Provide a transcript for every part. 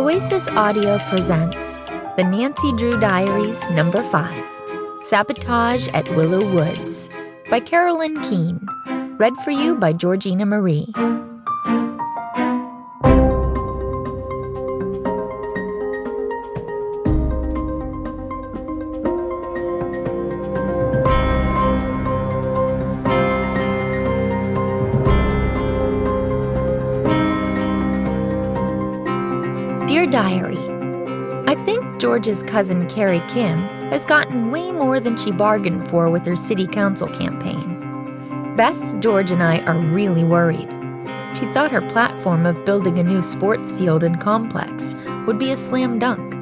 Oasis Audio presents The Nancy Drew Diaries No. 5, Sabotage at Willow Woods by Carolyn Keene, read for you by Georgina Marie. Dear Diary, I think George's cousin Carrie Kim has gotten way more than she bargained for with her city council campaign. Bess, George, and I are really worried. She thought her platform of building a new sports field and complex would be a slam dunk,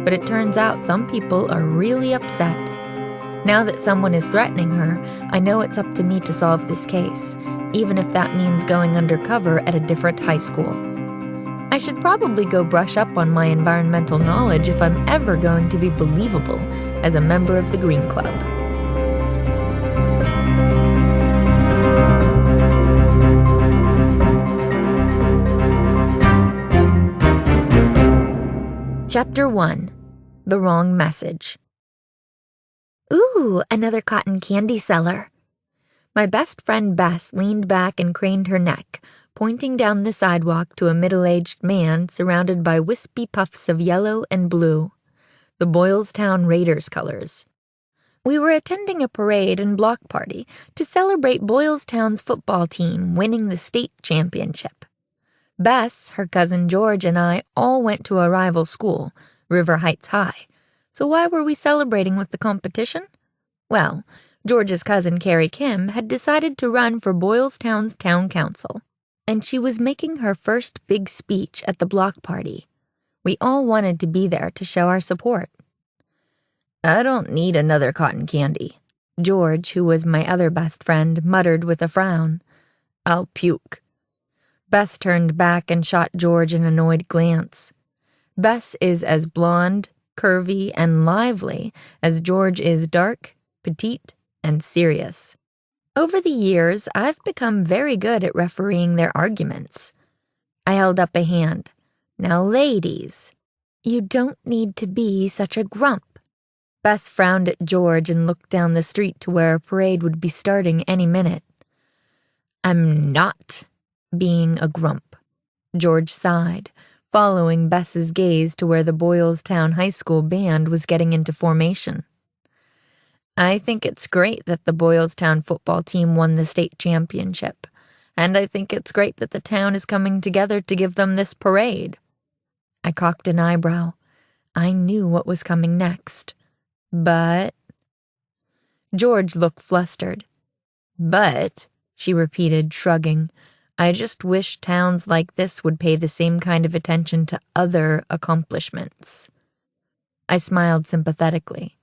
but it turns out some people are really upset. Now that someone is threatening her, I know it's up to me to solve this case, even if that means going undercover at a different high school. I should probably go brush up on my environmental knowledge if I'm ever going to be believable as a member of the Green Club. Chapter 1. The Wrong Message. Ooh, another cotton candy seller. My best friend Bess leaned back and craned her neck, pointing down the sidewalk to a middle-aged man surrounded by wispy puffs of yellow and blue, the Boylestown Raiders colors. We were attending a parade and block party to celebrate Boylestown's football team winning the state championship. Bess, her cousin George, and I all went to a rival school, River Heights High, so why were we celebrating with the competition? Well, George's cousin Carrie Kim had decided to run for Boylestown's town council, and she was making her first big speech at the block party. We all wanted to be there to show our support. I don't need another cotton candy, George, who was my other best friend, muttered with a frown. I'll puke. Bess turned back and shot George an annoyed glance. Bess is as blonde, curvy, and lively as George is dark, petite, and serious. Over the years, I've become very good at refereeing their arguments. I held up a hand. Now, ladies, you don't need to be such a grump. Bess frowned at George and looked down the street to where a parade would be starting any minute. I'm not being a grump, George sighed, following Bess's gaze to where the Boylestown High School band was getting into formation. I think it's great that the Boylestown football team won the state championship, and I think it's great that the town is coming together to give them this parade. I cocked an eyebrow. I knew what was coming next. But... George looked flustered. But, she repeated, shrugging, I just wish towns like this would pay the same kind of attention to other accomplishments. I smiled sympathetically.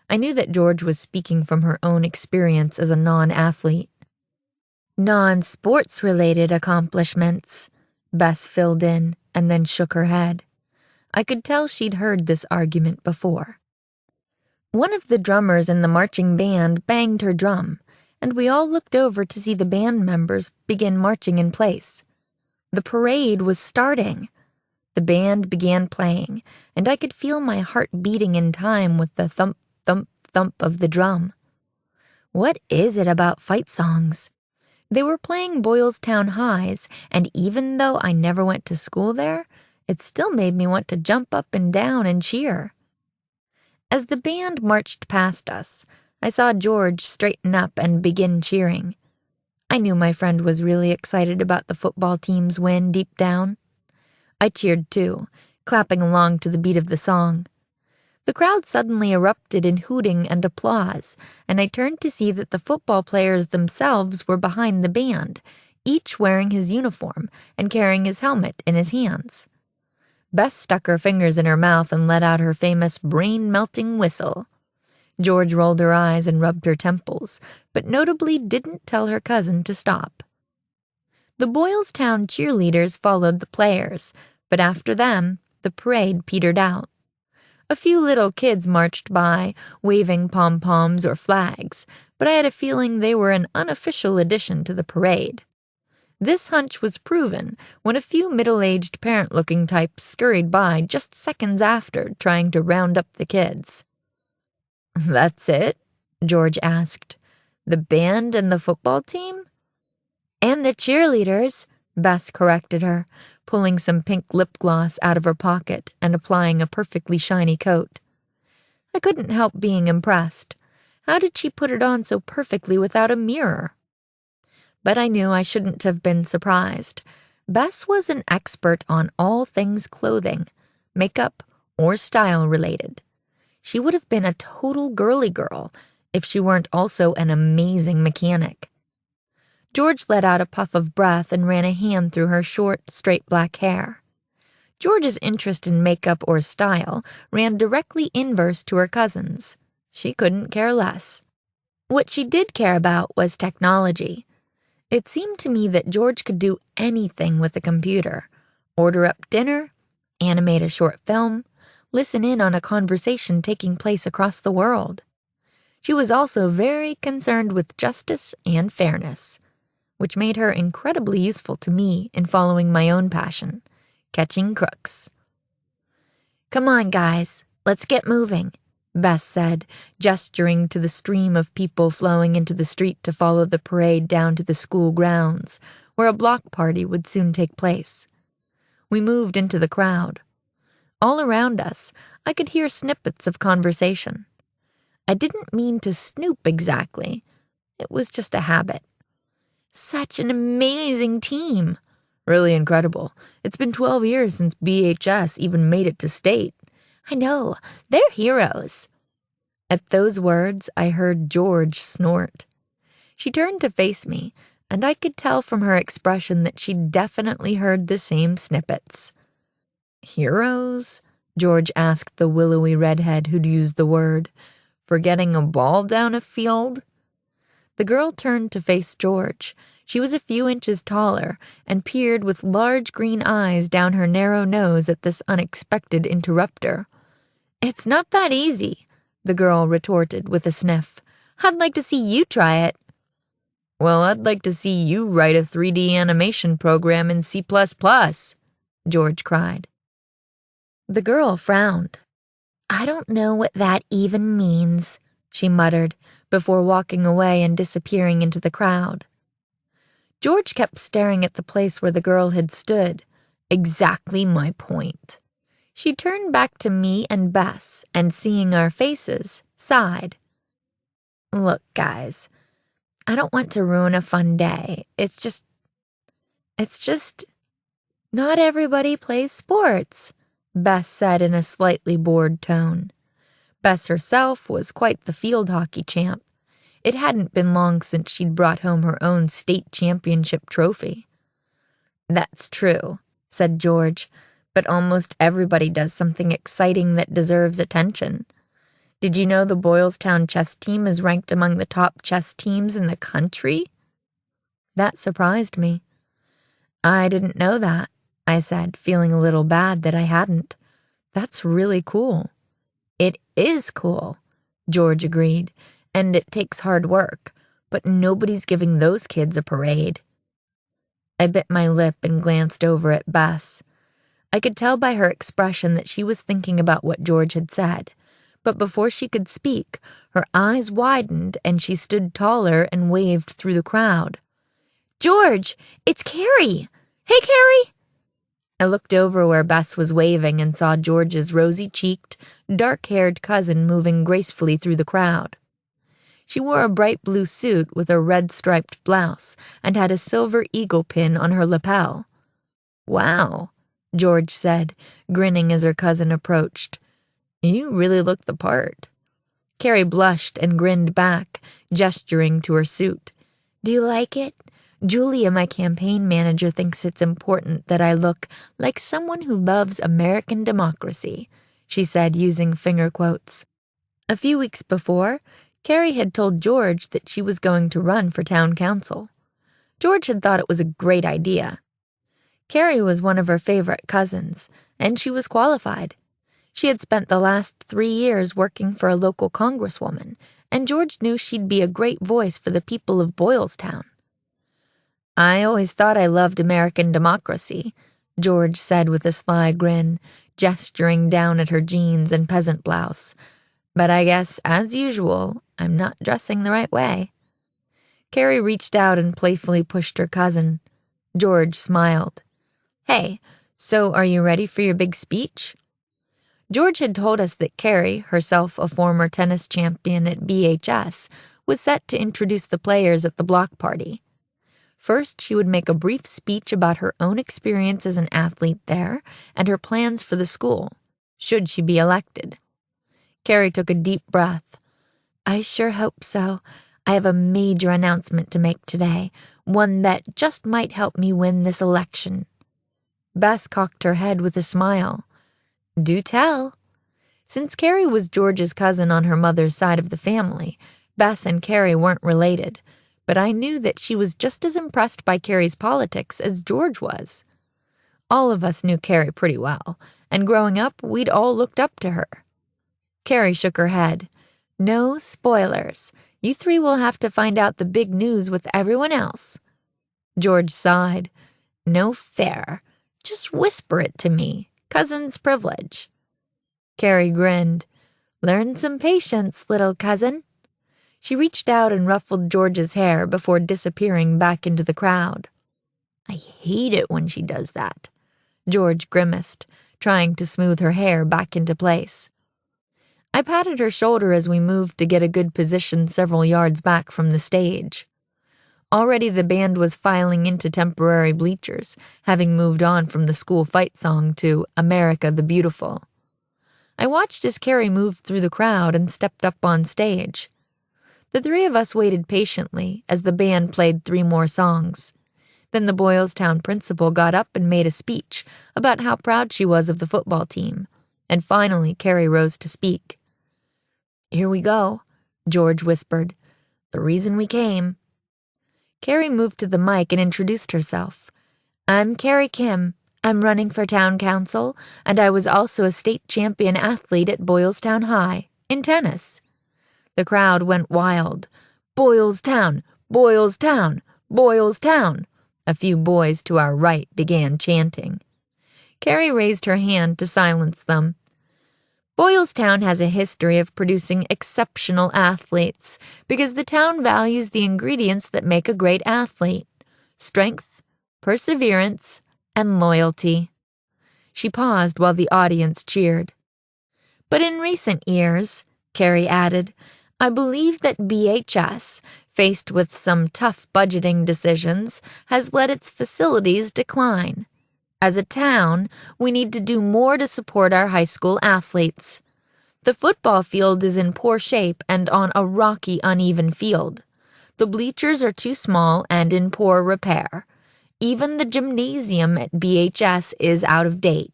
I knew that George was speaking from her own experience as a non-athlete. Non-sports-related accomplishments, Bess filled in and then shook her head. I could tell she'd heard this argument before. One of the drummers in the marching band banged her drum, and we all looked over to see the band members begin marching in place. The parade was starting. The band began playing, and I could feel my heart beating in time with the thump, thump, thump of the drum. What is it about fight songs? They were playing Boylestown Highs, and even though I never went to school there, it still made me want to jump up and down and cheer. As the band marched past us, I saw George straighten up and begin cheering. I knew my friend was really excited about the football team's win deep down. I cheered too, clapping along to the beat of the song. The crowd suddenly erupted in hooting and applause, and I turned to see that the football players themselves were behind the band, each wearing his uniform and carrying his helmet in his hands. Bess stuck her fingers in her mouth and let out her famous brain-melting whistle. George rolled her eyes and rubbed her temples, but notably didn't tell her cousin to stop. The Boylestown cheerleaders followed the players, but after them, the parade petered out. A few little kids marched by, waving pom-poms or flags, but I had a feeling they were an unofficial addition to the parade. This hunch was proven when a few middle-aged parent-looking types scurried by just seconds after, trying to round up the kids. "That's it?" George asked. "The band and the football team?" "And the cheerleaders," Bess corrected her, pulling some pink lip gloss out of her pocket and applying a perfectly shiny coat. I couldn't help being impressed. How did she put it on so perfectly without a mirror? But I knew I shouldn't have been surprised. Bess was an expert on all things clothing, makeup, or style related. She would have been a total girly girl if she weren't also an amazing mechanic. George let out a puff of breath and ran a hand through her short, straight black hair. George's interest in makeup or style ran directly inverse to her cousin's. She couldn't care less. What she did care about was technology. It seemed to me that George could do anything with a computer. Order up dinner, animate a short film, listen in on a conversation taking place across the world. She was also very concerned with justice and fairness, which made her incredibly useful to me in following my own passion, catching crooks. "Come on, guys, let's get moving," Bess said, gesturing to the stream of people flowing into the street to follow the parade down to the school grounds, where a block party would soon take place. We moved into the crowd. All around us, I could hear snippets of conversation. I didn't mean to snoop exactly. It was just a habit. "Such an amazing team. Really incredible. It's been 12 years since BHS even made it to state. I know, they're heroes." At those words, I heard George snort. She turned to face me, and I could tell from her expression that she'd definitely heard the same snippets. "Heroes?" George asked the willowy redhead who'd used the word. "For getting a ball down a field?" The girl turned to face George. She was a few inches taller and peered with large green eyes down her narrow nose at this unexpected interrupter. "It's not that easy," the girl retorted with a sniff. "I'd like to see you try it." "Well, I'd like to see you write a 3D animation program in C++, George cried. The girl frowned. "I don't know what that even means," she muttered, before walking away and disappearing into the crowd. George kept staring at the place where the girl had stood. Exactly my point. She turned back to me and Bess, and seeing our faces, sighed. "Look, guys, I don't want to ruin a fun day. It's just, not everybody plays sports," Bess said in a slightly bored tone. Bess herself was quite the field hockey champ. It hadn't been long since she'd brought home her own state championship trophy. "That's true," said George, "but almost everybody does something exciting that deserves attention. Did you know the Boylestown chess team is ranked among the top chess teams in the country?" That surprised me. "I didn't know that," I said, feeling a little bad that I hadn't. "That's really cool." "It is cool," George agreed, "and it takes hard work, but nobody's giving those kids a parade." I bit my lip and glanced over at Bess. I could tell by her expression that she was thinking about what George had said, but before she could speak, her eyes widened and she stood taller and waved through the crowd. "George, it's Carrie! Hey, Carrie!" I looked over where Bess was waving and saw George's rosy-cheeked, dark-haired cousin moving gracefully through the crowd. She wore a bright blue suit with a red-striped blouse and had a silver eagle pin on her lapel. "Wow," George said, grinning as her cousin approached. "You really look the part." Carrie blushed and grinned back, gesturing to her suit. "Do you like it? Julia, my campaign manager, thinks it's important that I look like someone who loves American democracy," she said, using finger quotes. A few weeks before, Carrie had told George that she was going to run for town council. George had thought it was a great idea. Carrie was one of her favorite cousins, and she was qualified. She had spent the last 3 years working for a local congresswoman, and George knew she'd be a great voice for the people of Boylestown. I always thought I loved American democracy, George said with a sly grin, gesturing down at her jeans and peasant blouse. But I guess, as usual, I'm not dressing the right way. Carrie reached out and playfully pushed her cousin. George smiled. Hey, so are you ready for your big speech? George had told us that Carrie, herself a former tennis champion at BHS, was set to introduce the players at the block party. First, she would make a brief speech about her own experience as an athlete there and her plans for the school, should she be elected. Carrie took a deep breath. I sure hope so. I have a major announcement to make today, one that just might help me win this election. Bess cocked her head with a smile. Do tell. Since Carrie was George's cousin on her mother's side of the family, Bess and Carrie weren't related, but I knew that she was just as impressed by Carrie's politics as George was. All of us knew Carrie pretty well, and growing up, we'd all looked up to her. Carrie shook her head. No spoilers. You three will have to find out the big news with everyone else. George sighed. No fair. Just whisper it to me. Cousin's privilege. Carrie grinned. Learn some patience, little cousin. She reached out and ruffled George's hair before disappearing back into the crowd. I hate it when she does that. George grimaced, trying to smooth her hair back into place. I patted her shoulder as we moved to get a good position several yards back from the stage. Already the band was filing into temporary bleachers, having moved on from the school fight song to America the Beautiful. I watched as Carrie moved through the crowd and stepped up on stage. The three of us waited patiently as the band played 3 more songs. Then the Boylestown principal got up and made a speech about how proud she was of the football team, and finally Carrie rose to speak. Here we go, George whispered. The reason we came. Carrie moved to the mic and introduced herself. I'm Carrie Kim. I'm running for town council, and I was also a state champion athlete at Boylestown High, in tennis. The crowd went wild. Boylestown! Boylestown! Boylestown! A few boys to our right began chanting. Carrie raised her hand to silence them. Boylestown has a history of producing exceptional athletes because the town values the ingredients that make a great athlete: strength, perseverance, and loyalty. She paused while the audience cheered. But in recent years, Carrie added, I believe that BHS, faced with some tough budgeting decisions, has let its facilities decline. As a town, we need to do more to support our high school athletes. The football field is in poor shape and on a rocky, uneven field. The bleachers are too small and in poor repair. Even the gymnasium at BHS is out of date.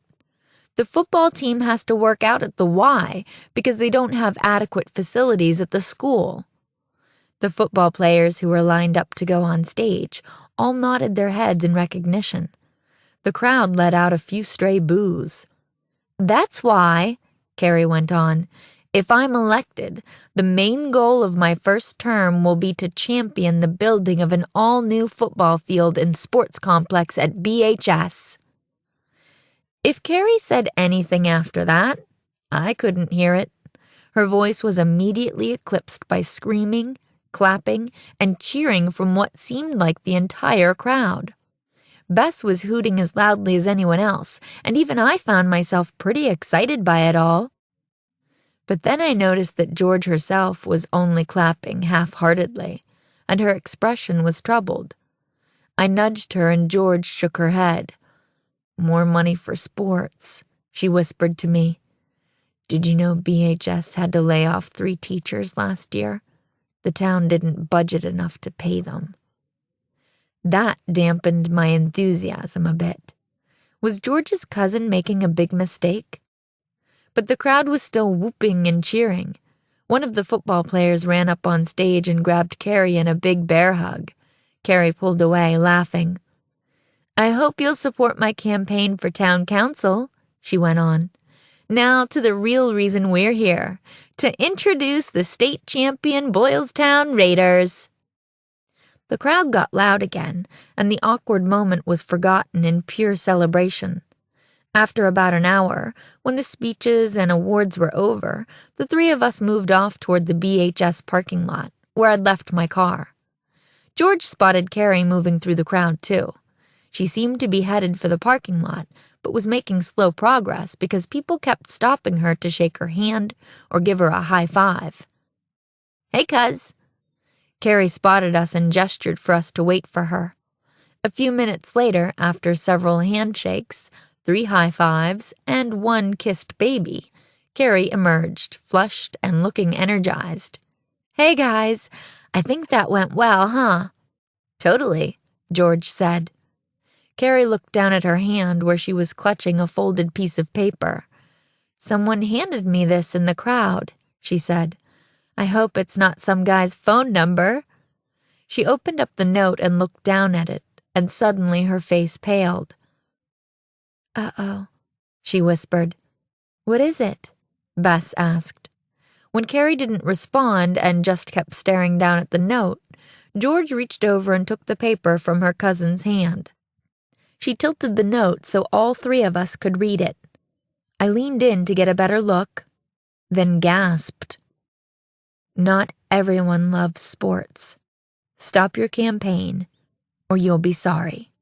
The football team has to work out at the Y because they don't have adequate facilities at the school. The football players who were lined up to go on stage all nodded their heads in recognition. The crowd let out a few stray boos. That's why, Carrie went on, if I'm elected, the main goal of my first term will be to champion the building of an all-new football field and sports complex at BHS. If Carrie said anything after that, I couldn't hear it. Her voice was immediately eclipsed by screaming, clapping, and cheering from what seemed like the entire crowd. Bess was hooting as loudly as anyone else, and even I found myself pretty excited by it all. But then I noticed that George herself was only clapping half-heartedly, and her expression was troubled. I nudged her and George shook her head. More money for sports, she whispered to me. Did you know BHS had to lay off 3 teachers last year? The town didn't budget enough to pay them. That dampened my enthusiasm a bit. Was George's cousin making a big mistake? But the crowd was still whooping and cheering. One of the football players ran up on stage and grabbed Carrie in a big bear hug. Carrie pulled away, laughing. I hope you'll support my campaign for town council, she went on. Now to the real reason we're here, to introduce the state champion Boylestown Raiders. The crowd got loud again, and the awkward moment was forgotten in pure celebration. After about an hour, when the speeches and awards were over, the three of us moved off toward the BHS parking lot, where I'd left my car. George spotted Carrie moving through the crowd, too. She seemed to be headed for the parking lot, but was making slow progress because people kept stopping her to shake her hand or give her a high five. "Hey, cuz." Carrie spotted us and gestured for us to wait for her. A few minutes later, after several handshakes, 3 high fives, and 1 kissed baby, Carrie emerged, flushed and looking energized. "Hey, guys. I think that went well, huh?" "Totally," George said. Carrie looked down at her hand where she was clutching a folded piece of paper. "Someone handed me this in the crowd," she said. "I hope it's not some guy's phone number." She opened up the note and looked down at it, and suddenly her face paled. "Uh-oh," she whispered. "What is it?" Bess asked. When Carrie didn't respond and just kept staring down at the note, George reached over and took the paper from her cousin's hand. She tilted the note so all 3 of us could read it. I leaned in to get a better look, then gasped. "Not everyone loves sports. Stop your campaign, or you'll be sorry."